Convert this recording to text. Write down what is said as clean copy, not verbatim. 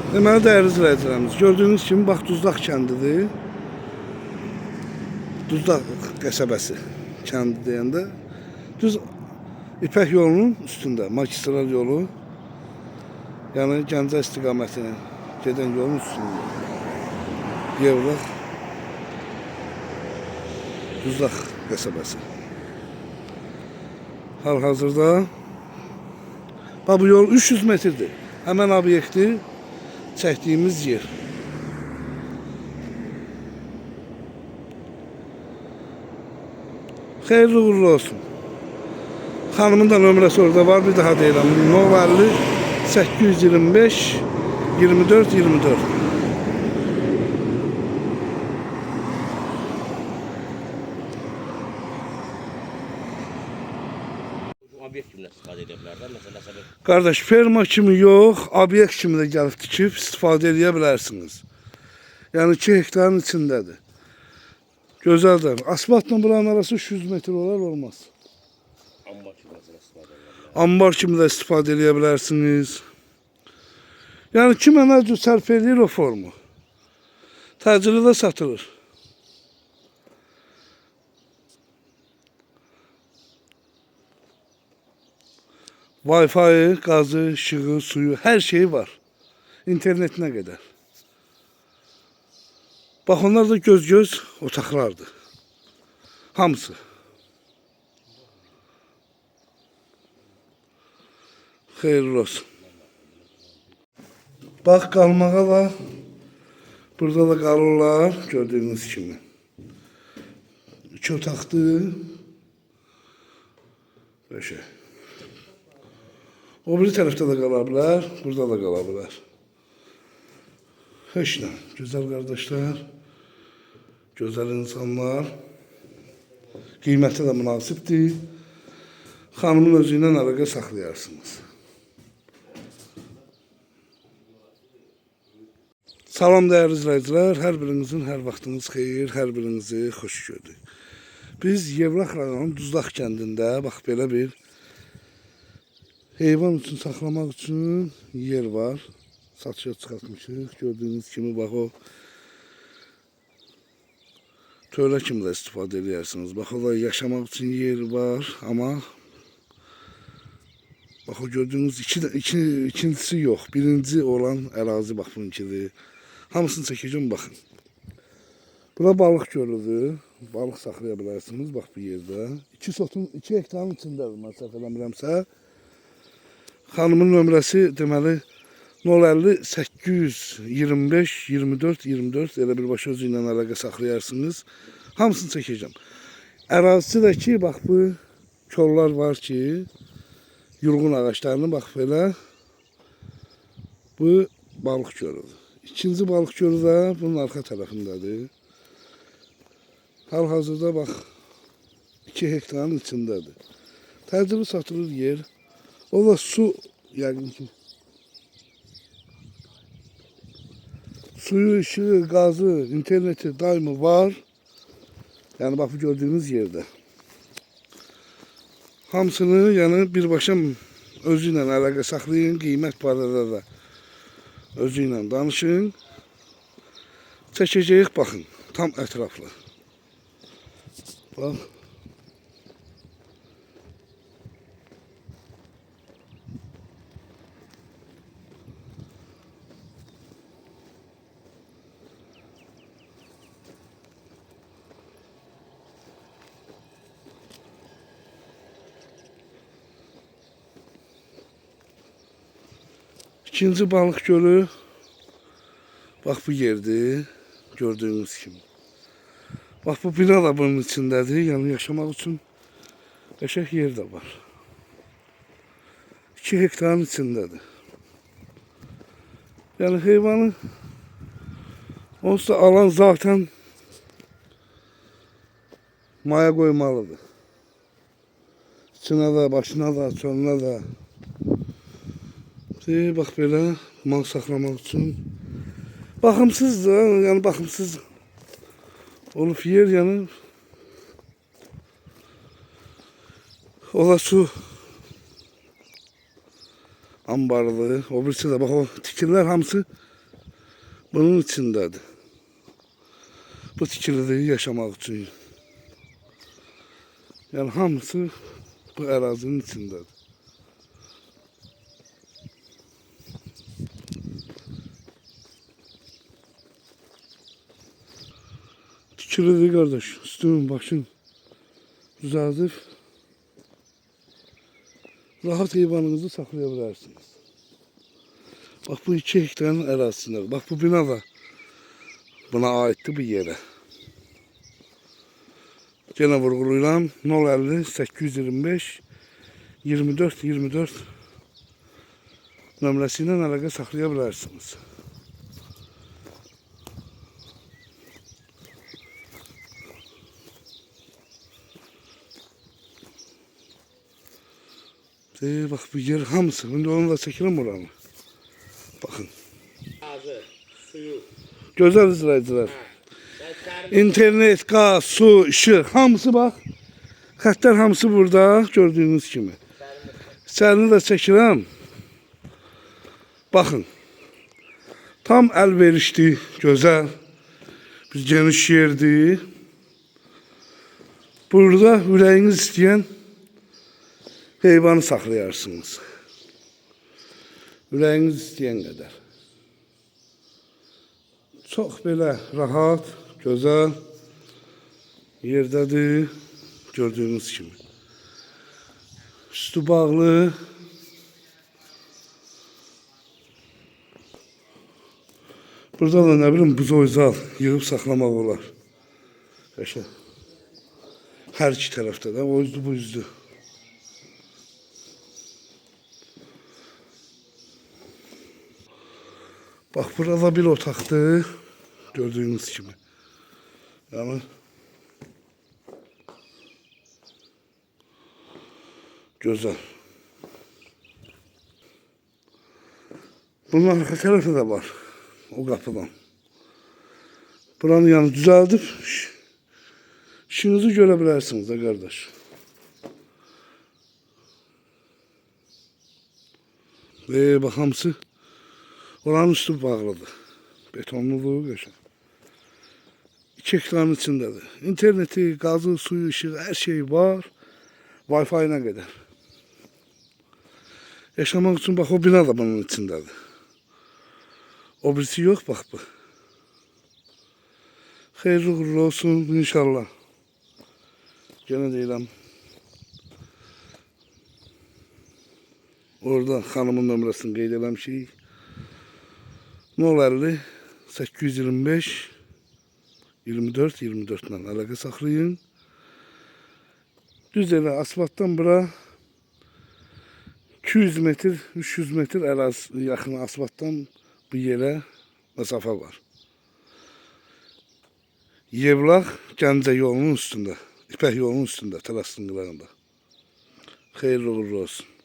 Deməli, dəyərli izləyicilərimiz, gördüyünüz kimi, bax, Duzlaq kəndidir. Duzlaq qəsəbəsi kəndi deyəndə, düz İpək yolunun üstündə, magistral yolu, yəni Gəncə istiqamətinə gedən yolun üstündə. Yevlax, Duzlaq qəsəbəsi. Hal-hazırda, bax, bu yol 300 metrdir. Həmən obyekti çəkdiyimiz yer. Xeyirli uğurlu olsun. Xanımın da nömrəsi orada var, bir daha deyirəm. 050 825 24 24. Obyekt kimi istifadə edə bilərlər. Məsələn, Qardaş, ferma kimi yox, obyekt kimi də gəlib tikib istifadə edə bilərsiniz. Yəni 2 hektarın içindədir. Gözəldir. Asfaltla buranın arası 300 metr olar, olmaz. ambar kimi istifadə edə bilərlər. Ambar kimi də istifadə edə bilərsiniz. Yəni kimə nə cür sərf edir o formu. Təcili də satılır. Wi-Fi, qazı, işığı, suyu, hər şeyi var. İnternetinə qədər. Bax, onlar da göz-göz otaqlardır. Hamısı. Xeyirli olsun. Bax, qalmağa da, burada da qalırlar, gördüyünüz kimi. 2 otaqdır. Beşə. O biri tərəfdə də qala bilər, burada da qala bilər. Heç nə, gözəl qardaşlar, gözəl insanlar, qiyməti də münasibdir. Xanımın özü ilə əlaqə saxlayarsınız. Salam dəyərli izləyicilər, hər birinizin hər vaxtınız xeyir, hər birinizi xoş gördük. Biz Yevlax rayonunun Duzlaq kəndində, bax, belə bir heyvan üçün saxlamaq üçün yer var. Satışa çıxartmışıq. Gördüyünüz kimi, bax, o tövlə kimi də istifadə edirsiniz. Bax, o da yaşamaq üçün yer var, amma bax, o gördüyünüz ikincisi yox. Birinci olan ərazi, bax, bununkidir. Hamısını çəkəcəm, baxın. Bura balıq gölüdür. Balıq saxlaya bilərsiniz, bax, bu yerdə. 2 hektarın içindədir, mən səhv eləmirəmsə. Xanımın nömrəsi deməli 050 825 24 24, elə birbaşa özü ilə əlaqə saxlayarsınız. Hamısını çəkəcəm. Ərazisi də ki, bax, bu kollar var ki, yulğun ağaçlarını, bax, belə, bu balıq gölüdür. İkinci balıq gölü də bunun arxa tərəfindədir. Hal-hazırda, bax, 2 hektarın içindədir. Təcili satılır yer. O da su, yəqin ki, suyu, işığı, qazı, interneti daimi var. Yəni, bax, bu gördüyünüz yerdə. Hamısını, yəni, birbaşa özü ilə əlaqə saxlayın, qiymət barədə də özü ilə danışın. Çəkəcəyik, baxın, tam ətraflı. Bax. İkinci balıq gölü, bax, bu yerdir, gördüyünüz kimi. Bax, bu bina da bunun içindədir, yəni yaşamaq üçün qəşəng yer də var. 2 hektarın içindədir. Yəni heyvanı onsuz da alan zaten maya qoymalıdır. İçinə də, başına da, çölünə də. Bax, belə mal saxlamaq üçün baxımsızdır, yəni baxımsız olub yer, yəni o da su ambarıdır. O birisi də bax, o tikirlər hamısı bunun içindədir. Bu tikilidir yaşamaq üçün. Yəni hamısı bu ərazinin içindədir. Tikilidir qardaş. Üstün başın düzəldib rahat heyvanınızı saxlaya bilərsiniz. Bax bu 2 hektarın ərazisində. Bax bu bina da buna aiddir bu yerə. Gene vurgulayıram 050 825 24 24 nömrəsiyle əlaqə saxlaya bilərsiniz. Bak bu yer hamısı. Şimdi onu da çəkirəm buranı. Bakın. Ağzı, suyu. Gözəl izləyicilər. İnternet, qaz, su, işıq hamısı bax. Xəttlər hamısı burada gördüyünüz kimi. İçərini də çəkirəm. Baxın. Tam əlverişli, gözəl. Bir geniş yerdir. Burada ürəyiniz istəyən heyvanı saxlayarsınız. Ürəyiniz istəyən qədər. Çox belə rahat, gözəl yerdədir. Gördüyünüz kimi. Üstü bağlı. Burada da ne bileyim buzoyzal yığıb saxlamaq olar. Yaşa. Hər iki tərəfdə də o üzdü bu üzdü. Bak burada bir otaqdır. Gördüğünüz kimi. Yani güzel. Bunun arka tarafı da var. O kapıdan. Buranın yanı düzeldip işinizi görebilirsiniz de kardeş. Ve bak hamısı oranın üstü bağlıdır. Betonluluğu geçer. 2 hektarın içindedir. İnterneti, gazı, suyu, ışığı her şey var. Wi-Fi'ne kadar. Yaşamak için bak o bina da bunun içindedir. O birisi yok bak bu. Hayırlı uğurlu olsun inşallah. Gene deyirəm. Orada hanımın nömrəsini qeyd eləmişik. 050 825 24 24 ilə əlaqə saxlayın. Düz elə asfaltdan bura 200 metr, 300 metr yaxın asfaltdan bu yerə məsafə var. Yevlax Gəncə yolunun üstündə, İpək yolunun üstündə, Talasın qırağında. Xeyirli uğurlu olsun.